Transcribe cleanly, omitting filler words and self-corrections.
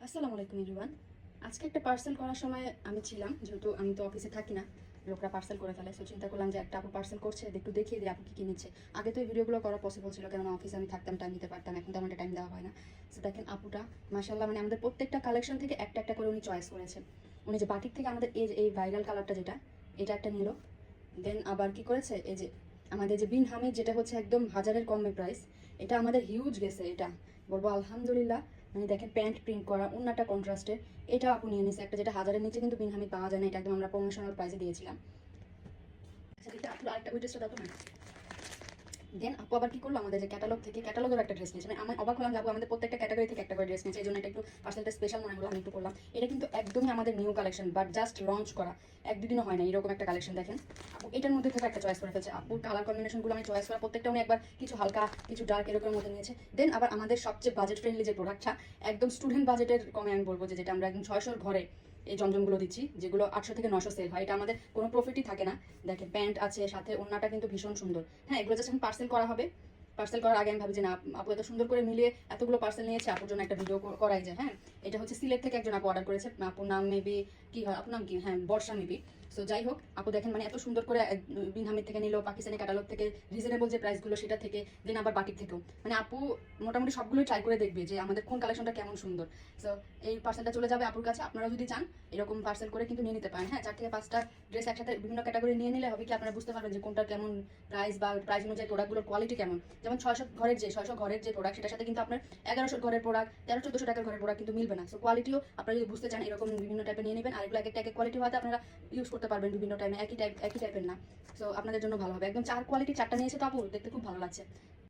আসসালামু আলাইকুম এভরিওয়ান। আজকে একটা পার্সেল করার সময় আমি ছিলাম, যেহেতু আমি তো অফিসে থাকি না, লোকরা পার্সেল করে ফেলে। সো চিন্তা করলাম যে একটা আপু পার্সেল করছে, একটু দেখিয়ে দিই আপু কী কী নিচ্ছে। আগে তো এই ভিডিওগুলো করা পসিবল ছিল, কেননা অফিসে আমি থাকতাম, টাইম দিতে পারতাম। এখন তেমন একটা টাইম দেওয়া হয় না। সো দেখেন আপুটা মাশাআল্লাহ, মানে আমাদের প্রত্যেকটা কালেকশন থেকে একটা একটা করে উনি চয়েস করেছেন। উনি যে বাটিক থেকে আমাদের এই ভাইরাল কালারটা যেটা, এটা একটা নিল। দেন আবার কি করেছে, এই যে আমাদের যে বিন হামিদ, যেটা হচ্ছে একদম হাজারের কমে প্রাইস, এটা আমাদের হিউজ গেছে। এটা বলবো আলহামদুলিল্লাহ। মানে দেখেন প্যান্ট প্রিন্ট করা, অন্যটা কন্ট্রাস্টের, এটা আপু নিয়ে নিছে একটা, যেটা হাজারের নিচে কিন্তু বিন হামিদ পাওয়া যায় না। এটা একদম আমরা প্রমোশনাল প্রাইসে দিয়েছিলাম। আচ্ছা এটা আপু আরেকটা ওই ড্রেসটা দাও না। দেন আপু আবার কি করলো, আমাদের যে ক্যাটালগ থেকে ক্যাটালগের একটা ড্রেস নিয়েছে। মানে আমি অবাক হলাম, যাবো আমাদের প্রত্যেকটা ক্যাটাগরি থেকে একটা করে ড্রেস নিয়েছে। এই জন্য এটা একটু পার্সেলটা স্পেশাল মনে হলো, আমি একটু করলাম। এটা কিন্তু একদমই আমাদের new collection, but just launch করা, এক দুদিনও হয় না এরকম একটা কালেকশন। দেখেন আপু এটার মধ্যে থেকে একটা চয়েস করে ফেলছে। আপুর কালার কম্বিনেশনগুলো আমি চয়েস করা প্রত্যেকটা উনি একবার কিছু হালকা কিছু ডার্ক এরকমের মধ্যে নিয়েছে। দেন আবার আমাদের সবচেয়ে বাজেট ফ্রেন্ডলি যে প্রোডাক্টটা, একদম স্টুডেন্ট বাজেটের কমে আমি বলবো যে যেটা আমরা একদম 600-র ঘরে এই জমজমগুলো দিচ্ছি, যেগুলো 800 থেকে 900 সেল হয়। এটা আমাদের কোনো প্রফিটই থাকে না। দেখেন প্যান্ট আছে, সাথে ওড়নাটা কিন্তু ভীষণ সুন্দর। হ্যাঁ, এগুলো জাস্ট এখন পার্সেল করা হবে। পার্সেল করার আগে আমি ভাবি যে না, আপু এত সুন্দর করে মিলিয়ে এতগুলো পার্সেল নিয়েছে, আপুর জন্য একটা ভিডিও করাই যায়। হ্যাঁ, এটা হচ্ছে সিলেট থেকে একজন আপু অর্ডার করেছে। আপুর নাম মেবি কি হয়, আপুর নাম কি, হ্যাঁ বর্ষা মেবি। সো যাই হোক, আপু দেখেন মানে এত সুন্দর করে বিন হামিদ থেকে নিল, পাকিস্তানি ক্যাটালগ থেকে রিজনেবল যে প্রাইসগুলো সেটা থেকে, দেন আবার বাটিক থেকেও। মানে আপু মোটামুটি সবগুলোই ট্রাই করে দেখবে যে আমাদের কোন কালেকশনটা কেমন সুন্দর। সো এই পার্সেলটা চলে যাবে আপুর কাছে। আপনারা যদি চান এরকম পার্সেল করে কিন্তু নিয়ে নিতে পারেন। হ্যাঁ, 4 থেকে 5টা ড্রেস একসাথে বিভিন্ন ক্যাটাগরি নিয়ে নিলে হবে কি, আপনারা বুঝতে পারবেন যে কোনটা কেমন প্রাইস, বা প্রাইস অনুযায়ী প্রোডাক্টগুলোর কোয়ালিটি কেমন। যেমন 600 ঘরের যে প্রোডাক্ট, সেটার সাথে কিন্তু আপনার 1100 ঘরের প্রোডাক্ট, 1300-1400 টাকার ঘরের প্রোডাক্ট কিন্তু মিলবে না। সো কোয়ালিটিও আপনারা যদি বুঝতে চান, এরকম বিভিন্ন টাইপের নিয়ে নেবেন। আর এগুলো এক একটা এক কোয়ালিটি হওয়াতে আপনারা ইউজ করতে পারবেন বিভিন্ন টাইমে, একই টাইপের না। সো আপনাদের জন্য ভালো হবে। একদম 4 কোয়ালিটি 4টা নিয়েছে তো আপু, দেখতে খুব ভালো লাগছে।